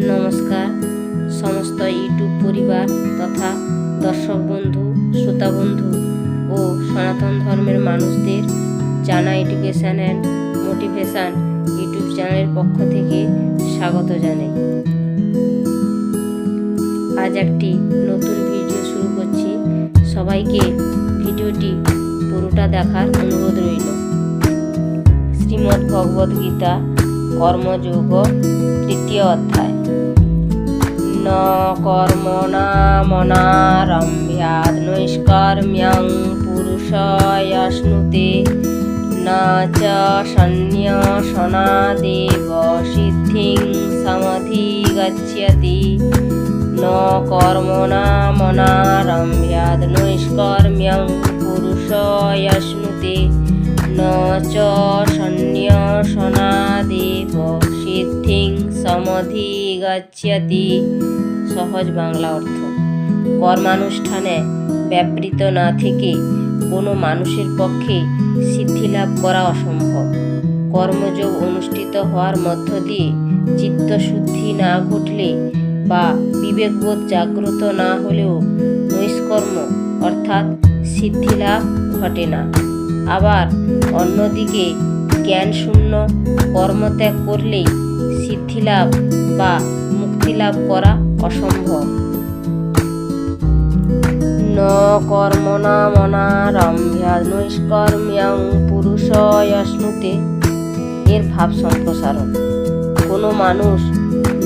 নমস্কার সমস্ত ইউটিউব পরিবার তথা দর্শক বন্ধু, শ্রোতা বন্ধু ও সনাতন ধর্মের মানুষদের জানা এডুকেশন অ্যান্ড মোটিভেশন ইউটিউব চ্যানেলের পক্ষ থেকে স্বাগত জানাই। আজ একটি নতুন ভিডিও শুরু করছি। সবাইকে ভিডিওটি পুরোটা দেখার অনুরোধ রইল। শ্রীমদ্ ভগবদ গীতা কর্মযোগ 3য় অধ্যায়। ন কর্মণামনারম্ভ্যাৎ নৈষ্কর্ম্যং পুরুষায়াশ্নুতে ন চ সন্ন্যাসনাদেব সিদ্ধিং সমধিগচ্ছতি। ন কর্মণামনারম্ভ্যাৎ নৈষ্কর্ম্যং পুরুষায়াশ্নুতে ন চ সন্ন্যাসনাদেব সিদ্ধিং সমধিগচ্ছতি। সহজ বাংলা অর্থ: কর্মানুষ্ঠানে ব্যাপৃত না থেকে কোনো মানুষের পক্ষে সিদ্ধিলাভ করা অসম্ভব। কর্মযোগ অনুষ্ঠিত হওয়ার মধ্য দিয়ে চিত্তশুদ্ধি না ঘটলে বা বিবেকবোধ জাগ্রত না হলেও নৈষ্কর্ম অর্থাৎ সিদ্ধিলাভ ঘটে না। আবার অন্যদিকে জ্ঞানশূন্য কর্মত্যাগ করলেই সিদ্ধিলাভ বা মুক্তিলাভ করা অসম্ভব। ন কর্মণামনারম্ভ্যাৎ নৈষ্কর্ম্যং পুরুষায়াশ্নুতে এর ভাব সম্প্রসারণ: কোনো মানুষ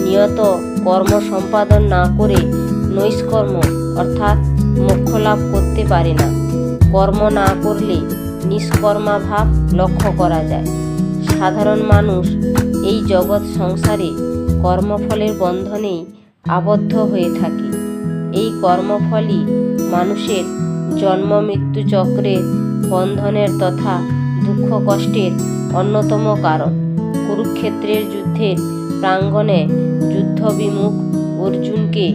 নিয়ত কর্ম সম্পাদন না করে নৈষ্কর্ম অর্থাৎ মোক্ষ লাভ করতে পারে না। কর্ম না করলে নিষ্কর্মাভাব লক্ষ্য করা যায়। সাধারণ মানুষ এই জগৎ সংসারে কর্মফলের বন্ধনেই আবদ্ধ হয়ে থাকে। এই কর্মফলই মানুষের জন্ম মৃত্যু চক্রের বন্ধনের তথা দুঃখ কষ্টের অন্যতম কারণ। কুরুক্ষেত্রের যুদ্ধের প্রাঙ্গণে যুদ্ধবিমুখ অর্জুনকে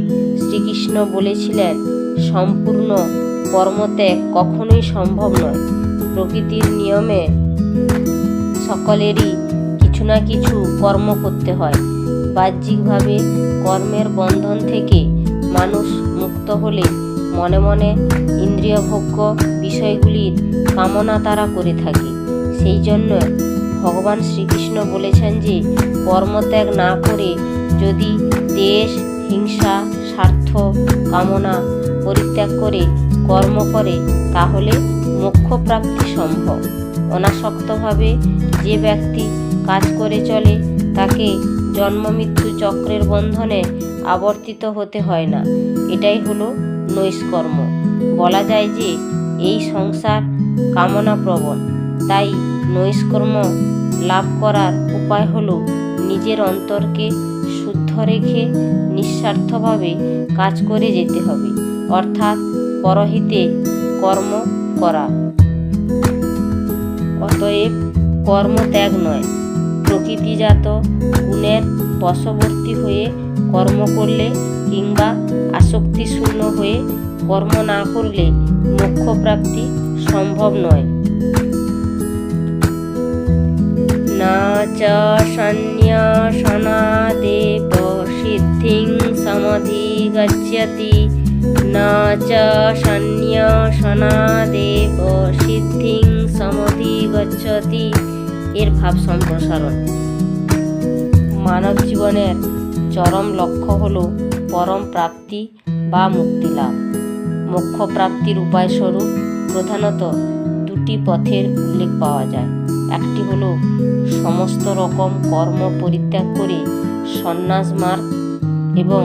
শ্রীকৃষ্ণ বলেছিলেন, সম্পূর্ণ কর্মত্যাগ কখনোই সম্ভব নয়। প্রকৃতির নিয়মে সকলেরই কিছু না কিছু কর্ম করতে হয়। বাহ্যিকভাবে কর্মের বন্ধন থেকে মানুষ মুক্ত হলে মনে মনে ইন্দ্রিয়ভোগ্য বিষয়গুলির কামনা তারা করে থাকে। সেই জন্য ভগবান শ্রীকৃষ্ণ বলেছেন যে কর্মত্যাগ না করে যদি দেশ, হিংসা, স্বার্থ, কামনা পরিত্যাগ করে কর্ম করে তাহলে মোক্ষ প্রাপ্তি সম্ভব। অনাসক্তভাবে যে ব্যক্তি কাজ করে চলে তাকে জন্ম মৃত্যু চক্রের বন্ধনে আবর্তিত হতে হয় না। এটাই হলো নৈষ্কর্ম। বলা যায় যে এই সংসার কামনা প্রবণ, তাই নৈষ্কর্ম লাভ করার উপায় হলো নিজের অন্তরকে শুদ্ধ রেখে নিঃস্বার্থভাবে কাজ করে যেতে হবে, অর্থাৎ পরহিতে কর্ম করা। অতএব কর্মত্যাগ নয়, প্রকৃতিজাত গুণের বশবর্তী হয়ে কর্ম করলে কিংবা আসক্তিশূন্য হয়ে কর্ম না করলে মোক্ষ প্রাপ্তি সম্ভব নয়। না চ সন্ন্যাসনাদেব সিদ্ধিং সমধিগচ্ছতি। না চ সন্ন্যাসনাদেব সিদ্ধিং সমধিগচ্ছতি এর ভাব সম্প্রসারণ: মানব জীবনের চরম লক্ষ্য হল পরম প্রাপ্তি বা মুক্তিলাভ। মোক্ষ প্রাপ্তির উপায়স্বরূপ প্রধানত দুটি পথের উল্লেখ পাওয়া যায়। একটি হলো সমস্ত রকম কর্ম পরিত্যাগ করে সন্ন্যাস মার্গ এবং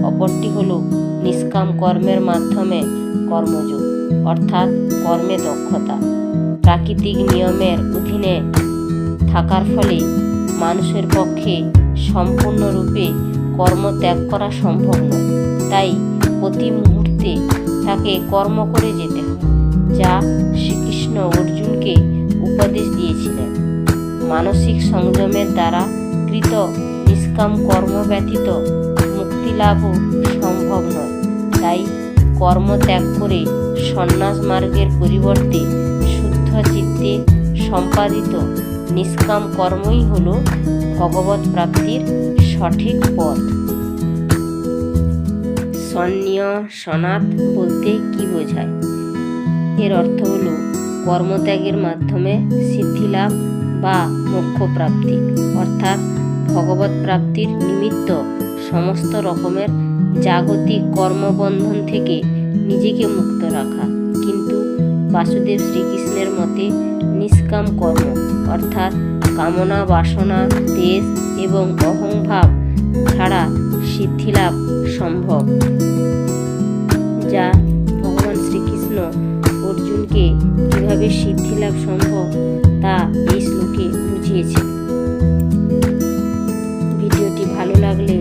অপরটি হলো নিষ্কাম কর্মের মাধ্যমে কর্মযোগ অর্থাৎ কর্মে দক্ষতা। প্রাকৃতিক নিয়মের অধীনে থাকার ফলে মানুষের পক্ষে সম্পূর্ণরূপে কর্ম ত্যাগ করা সম্ভব নয়। তাই প্রতি মুহূর্তে তাকে কর্ম করে যেতে হয়, যা শ্রীকৃষ্ণ অর্জুনকে উপদেশ দিয়েছিলেন। মানসিক সংযমের দ্বারা কৃত নিষ্কাম কর্ম ব্যতীত মুক্তিলাভও সম্ভব নয়। তাই কর্ম ত্যাগ করে সন্ন্যাস মার্গের পরিবর্তে শুদ্ধ চিত্তে সম্পাদিত নিষ্কাম কর্মই হল ভগবৎ প্রাপ্তির সঠিক পথ। সন্ন্যাসনাথ বলতে কি বোঝায়? এর অর্থ হল কর্মত্যাগের মাধ্যমে সিদ্ধিলাভ বা মোক্ষ প্রাপ্তি, অর্থাৎ ভগবৎ প্রাপ্তির নিমিত্ত সমস্ত রকমের জাগতিক কর্মবন্ধন থেকে নিজেকে মুক্ত রাখা। কিন্তু বাসুদেব শ্রীকৃষ্ণের মতে নিষ্কাম কর্ম, অর্থাৎ কামনা বাসনা দেশ এবং অহংভাব ছাড়া সিদ্ধিলাভ সম্ভব, যা ভগবান শ্রীকৃষ্ণ অর্জুনকে কিভাবে সিদ্ধিলাভ সম্ভব তা এই শ্লোকে বুঝিয়েছেন। ভিডিওটি ভালো লাগলে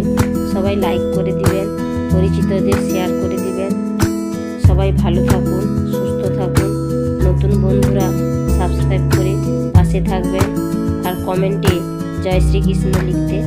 সবাই লাইক করে দিবেন, পরিচিতদের শেয়ার করে দিবেন। সবাই ভালো থাকুন, সুস্থ থাকুন। নতুন বন্ধুরা সাবস্ক্রাইব করে পাশে থাকবেন আর কমেন্টে জয় শ্রীকৃষ্ণ লিখতে